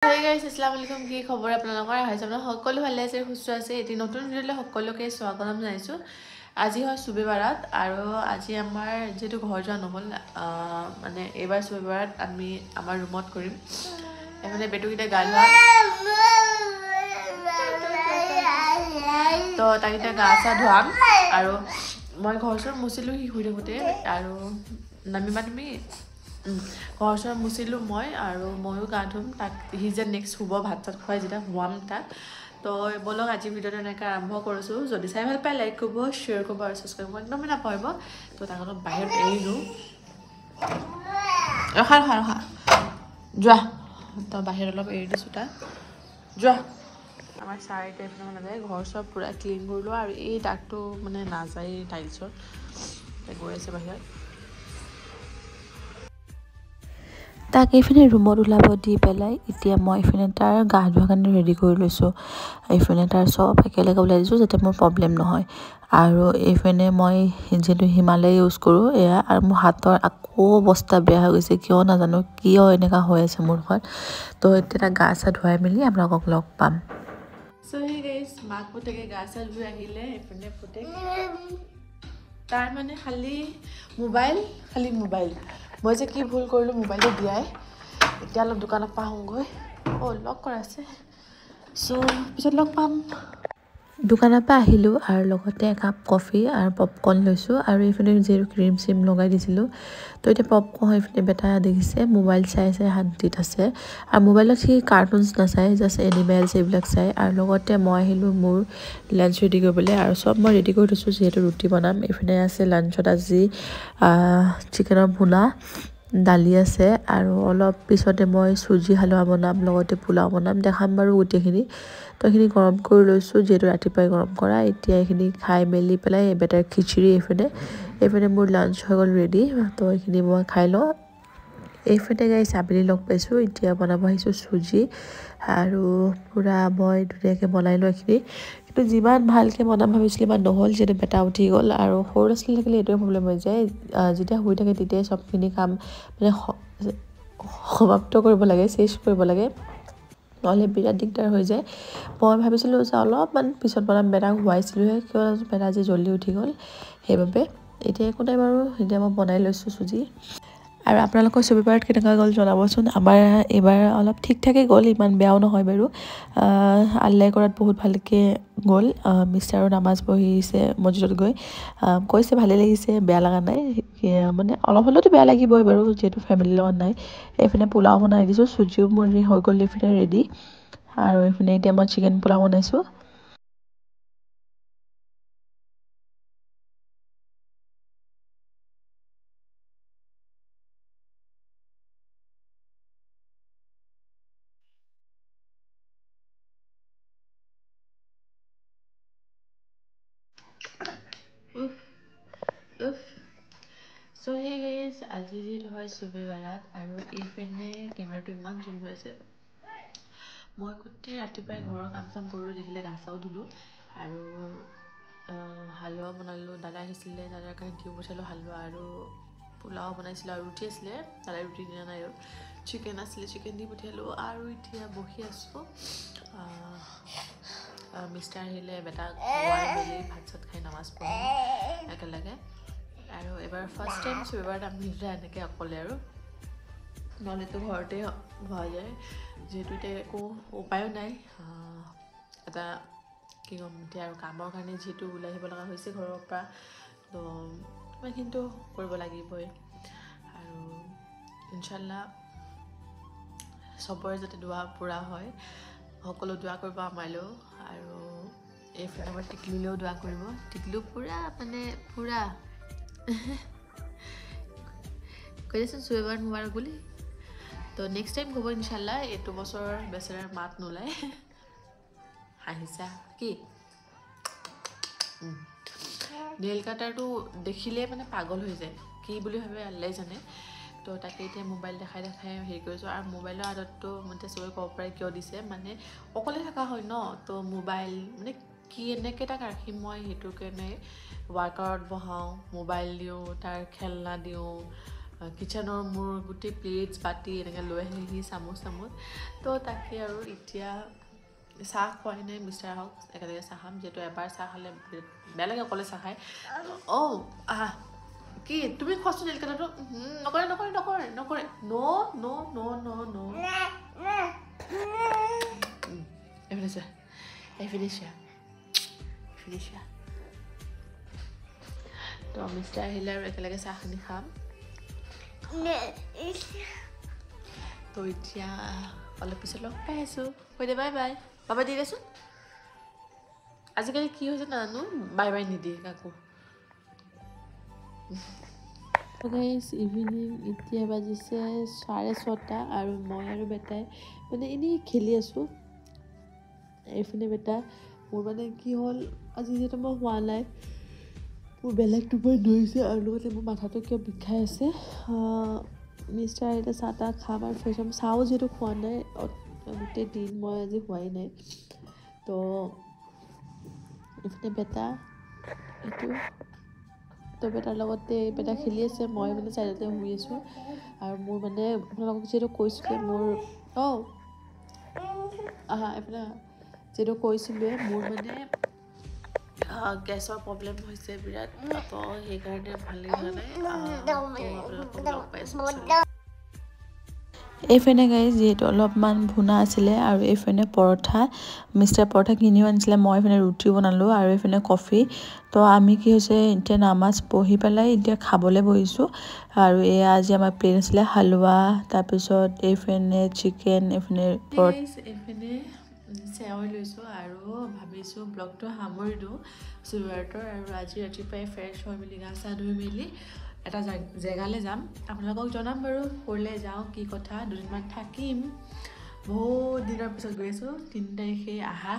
Hey guys, Assalamualaikum. কি খবৰ আপোনালোকৰ? আহিছে আপোনাৰ সকলো ভালে আছে, সুস্থ আছে। এটি নতুন ভিডিঅ'লৈ সকলোকে স্বাগতম জনাইছো। আজি হয় সুবিবাৰত আৰু আজি আমাৰ যেটো ঘৰ যোৱা নহল মানে এবাৰ সুবিবাৰত আমি আমাৰ ৰুমত কৰিম। এফালে বেটুকিটা গা ধোৱা তো তাকিটা গা চা ধোৱাম আৰু মই ঘৰ চৰ মুচিলো হি শুই থাকোতে আৰু নামিবা তুমি ঘৰ চৰ মুচিলো মই আৰু ময়ো গা ধুম তাক হি যে নেক্সট শুব ভাত চাত খুৱাই যেতিয়া শুৱাম তাক তো বলক আজি ভিডিঅ'টো এনেকৈ আৰম্ভ কৰিছোঁ যদি চাই ভাল পায় লাইক কৰিব শ্বেয়াৰ কৰিব আৰু ছাবস্ক্ৰাইব কৰিব একদম নাপাহৰিব তো তাক অলপ বাহিৰত এৰিলোঁ ৰখা যোৱা তো বাহিৰত অলপ এৰি দিছোঁ তাক যোৱা আমাৰ চাৰিটা এইফালে নাযায় ঘৰ চব পূৰা ক্লিন কৰিলোঁ আৰু এই দাগটো মানে নাযায় টাইলছৰ গৈ আছে বাহিৰত তাক এইফালে ৰুমত ওলাব দি পেলাই এতিয়া মই এইফালে তাৰ গা ধোৱাৰ কাৰণে ৰেডি কৰি লৈছোঁ এইফালে তাৰ চব একেলগে ওলাই দিছোঁ যাতে মোৰ প্ৰব্লেম নহয় আৰু এইফালে মই যিটো হিমালয় ইউজ কৰোঁ এয়া আৰু মোৰ হাতৰ আকৌ অৱস্থা বেয়া হৈ গৈছে কিয় নাজানো কিয় এনেকুৱা হৈ আছে মোৰ ঘৰত তো এতিয়া তাক গা চা ধুৱাই মেলি আপোনালোকক লগ পাম So hey guys, মাক পুতেকে গা চা ধুই আহিলে এইফালে পুতেক তাৰ মানে খালি মোবাইল মই যে কি ভুল কৰিলোঁ মোবাইলটো দিয়াই এতিয়া অলপ দোকানত পাহোঁগৈ লক কৰা আছে চ' পিছত লগ পাম দোকানৰ পৰা আহিলোঁ আৰু লগতে একাপ কফি আৰু পপকৰ্ণ লৈছোঁ আৰু এইফালে যিহেতু ক্ৰীম চিম লগাই দিছিলোঁ তো এতিয়া পপকৰ্ণ এইফালে বেটা দেখিছে মোবাইল চাই শান্তিত আছে আৰু মোবাইলত সি কাৰ্টুনছ নাচায় জাষ্ট এনিমেলছ এইবিলাক চাই আৰু লগতে মই আহিলোঁ মোৰ লাঞ্চ ৰেডি কৰিবলৈ আৰু চব মই ৰেডি কৰি থৈছোঁ যিহেতু ৰুটি বনাম এইফালে আছে লাঞ্চত আজি চিকেনৰ ভুনা দালি আছে আৰু অলপ পিছতে মই চুজি হালৱা বনাম লগতে পোলাও বনাম দেখাম বাৰু গোটেইখিনি তো এইখিনি গৰম কৰি লৈছোঁ যিহেতু ৰাতিপুৱাই গৰম কৰা এতিয়া এইখিনি খাই মেলি পেলাই বেটাৰ খিচিৰি এইফালে মোৰ লাঞ্চ হৈ গ'ল ৰেডি তো এইখিনি মই খাই লওঁ এইফালে গাইছ আবেলি লগ পাইছোঁ এতিয়া বনাব আহিছোঁ চুজি আৰু পূৰা মই ধুনীয়াকৈ বনাই লওঁ এইখিনি কিন্তু যিমান ভালকৈ বনাম ভাবিছিলোঁ ইমান নহ'ল যিহেতু বেটা উঠি গ'ল আৰু সৰু ল'ৰা ছোৱালী থাকিলে এইটোৱে প্ৰব্লেম হৈ যায় যেতিয়া শুই থাকে তেতিয়াই চবখিনি কাম মানে সমাপ্ত কৰিব লাগে চেছ কৰিব লাগে নহ'লে বিৰাট দিগদাৰ হৈ যায় মই ভাবিছিলোঁ যে অলপমান পিছত বনাম বেটাক শুৱাইছিলোঁহে কিয় বেটা আজি জল্দি উঠি গ'ল সেইবাবে এতিয়া একো নাই বাৰু এতিয়া মই বনাই লৈছোঁ চুজি আৰু আপোনালোকৰ সুবিবাৰত কেনেকুৱা গ'ল জনাবচোন আমাৰ এইবাৰ অলপ ঠিক ঠাকেই গ'ল ইমান বেয়াও নহয় বাৰু আল্লাই কৰাত বহুত ভালকৈ গ'ল মিষ্টাৰো নামাজ পঢ়িছে মছজিদত গৈ কৈছে ভালেই লাগিছে বেয়া লগা নাই মানে অলপ হ'লেওতো বেয়া লাগিবই বাৰু যিহেতু ফেমিলিৰ লগত নাই এইপিনে পোলাও বনাই দিছোঁ চুজিও মোৰ হৈ গ'ল এইপিনে ৰেডি আৰু এইপিনে এতিয়া মই চিকেন পোলাও বনাইছোঁ চ' সেই গাইজ আজি যিটো হয় সুবিবাৰত আৰু এইপিনে কেমেৰাটো ইমান জুম হৈ আছে মই গোটেই ৰাতিপুৱাই ঘৰৰ কাম চাম কৰিলোঁ দেখিলে গা চাও ধুলোঁ আৰু হালোৱা বনালোঁ দাদা আহিছিলে দাদাৰ কাৰণে দি পঠিয়ালোঁ হালোৱা আৰু পোলাও বনাইছিলোঁ আৰু ৰুটি আছিলে দাদাই ৰুটি দিয়া নাই আৰু চিকেন আছিলে চিকেন দি পঠিয়ালোঁ আৰু এতিয়া বহি আছোঁ মিষ্টাৰ আহিলে বেটাক খোৱাই মেলি ভাত চাত খাই নামাজ পঢ়িম একেলগে আৰু এবাৰ ফাৰ্ষ্ট টাইম সুবিবাৰত আমি এনেকৈ অকলে আৰু নহ'লেতো ঘৰতে হোৱা যায় যিহেতু এতিয়া একো উপায়ো নাই এটা কি ক'ম এতিয়া আৰু কামৰ কাৰণে যিহেতু ওলাই আহিব লগা হৈছে ঘৰৰ পৰা তো ইমানখিনিতো কৰিব লাগিবই আৰু ইনশাল্লাহ চবৰে যাতে দুৱা পূৰা হয় সকলো দুৱা কৰিব আমালৈও আৰু এইফালে আমাৰ টিকলিলেও দুৱা কৰিব টিকলিও পূৰা মানে পূৰা কৈছেচোন সুবিবাৰ মুবাৰক বুলি তো নেক্সট টাইম ক'ব ইনশাল্লাহ এইটো বছৰ বেচেৰাৰ মাত নোলায় হাঁহিছা কি নেইল কাটাৰটো দেখিলে মানে পাগল হৈ যায় কি বুলি ভাবে আল্লাই জানে তো তাকে এতিয়া মোবাইল দেখাই হেৰি কৰিছোঁ আৰু মোবাইলৰ আদতটো মতে চবেই ক'ব পাৰে কিয় দিছে মানে অকলে থকা হয় ন তো মোবাইল মানে কি এনেকৈ তাক ৰাখিম মই সেইটো কাৰণে ৱাৰ্কাৰত বহাওঁ মোবাইল দিওঁ তাৰ খেলনা দিওঁ কিচেনৰ মোৰ গোটেই প্লেটছ বাতি এনেকৈ লৈ আহিলেহি চামুচ তো তাকে আৰু এতিয়া চাহ খোৱাই নাই মিষ্টাৰ হওক একেলগে চাহ খাম যিহেতু এবাৰ চাহ খালে বেয়া লাগে অকলে চাহ খায় আহা কি তুমি খোৱাচোন এলকাটাটো নকৰে নকৰে নকৰে নকৰে ফিনিছা তো মিষ্টাৰ আহিলে আৰু একেলগে চাহখিনি খাম তো এতিয়া অলপ পিছত লগ পাই আছোঁ কৈ দে বাই বাই বাবা দি দেচোন আজিকালি কি হৈছে নাজানো বাই বাই নিদিয়ে কাকো ইভিনিং এতিয়া বাজিছে 6:30 আৰু মই আৰু বেটাই মানে এনেই খেলি আছোঁ এইপিনে বেটা মোৰ মানে কি হ'ল আজি যিহেতু মই হোৱা নাই মোৰ বেলেগ টোপনি ধৰিছে আৰু লগতে মোৰ মাথাটো কিয় বিষাই আছে মিষ্টাৰ আহিলে চাহ তাহ খাম আৰু ফ্ৰেছ হ'ম চাহো যিহেতু খোৱা নাই গোটেই দিন মই আজি হোৱাই নাই তো এইপিনে বেটা এইটো তো বেটাৰ লগতে বেটা খেলি আছে মই মানে চাইডতে শুই আছোঁ আৰু মোৰ মানে আপোনালোকক যিহেতু কৈছিলোঁ মোৰ এইপিনে যিহেতু কৈছিলোঁ মোৰ মানে গেছৰ প্ৰব্লেম হৈছে বিৰাট তো সেইকাৰণে ভাল লাগি এইফানে গাইজ যিহেতু অলপমান ভুনা আছিলে আৰু এইফানে পৰঠা মিষ্টাৰ পৰঠা কিনিও আনিছিলে মই এইফানে ৰুটি বনালোঁ আৰু এইফানে কফি তো আমি কি হৈছে এতিয়া নামাজ পঢ়ি পেলাই এতিয়া খাবলৈ বহিছোঁ আৰু এয়া আজি আমাৰ প্লেন আছিলে হালোৱা তাৰপিছত এইফানে চিকেন এইফানে এইফানে চেৱৈ লৈছোঁ আৰু ভাবিছোঁ ব্লগটো সামৰি দিওঁ চুইবাৰটোৰ আৰু আজি ৰাতিপুৱাই ফ্ৰেছ হৈ মেলি গা চা ধুই মেলি এটা জেগালৈ যাম আপোনালোকক জনাম বাৰু ক'লৈ যাওঁ কি কথা দুদিনমান থাকিম বহুত দিনৰ পিছত গৈ আছোঁ 3 তাৰিখে আহা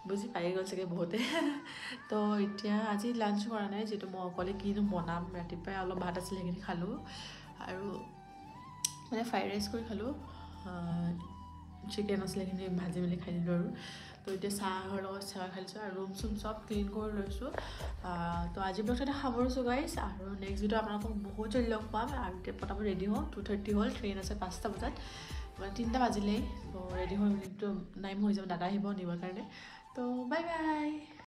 বুজি পাই গ'ল চাগে বহুতে তো এতিয়া আজি লাঞ্চ কৰা নাই যিহেতু মই অকলে কিনো বনাম ৰাতিপুৱাই অলপ ভাত আছিলে সেইখিনি খালোঁ আৰু মানে ফ্ৰাইড ৰাইচ কৰি খালোঁ চিকেন আছিলে সেইখিনি ভাজি মেলি খাই দিলোঁ আৰু তো এতিয়া চাহৰ লগত চেৱা খাইছোঁ আৰু ৰুম চুম চব ক্লিন কৰি লৈছোঁ তো আজি ব্লগটো এটা সামৰিছোঁ গাইজ আৰু নেক্সট ভিডিঅ' আপোনালোকক বহুত জলদি লগ পাম আৰু এতিয়া পটাপট ৰেডি হওঁ 2:30 হ'ল ট্ৰেইন আছে 5টা বজাত মানে 3টা বাজিলেই তো ৰেডি হৈ মেলিটো টাইম হৈ যাব দাদা আহিব নিবৰ কাৰণে তো বাই বাই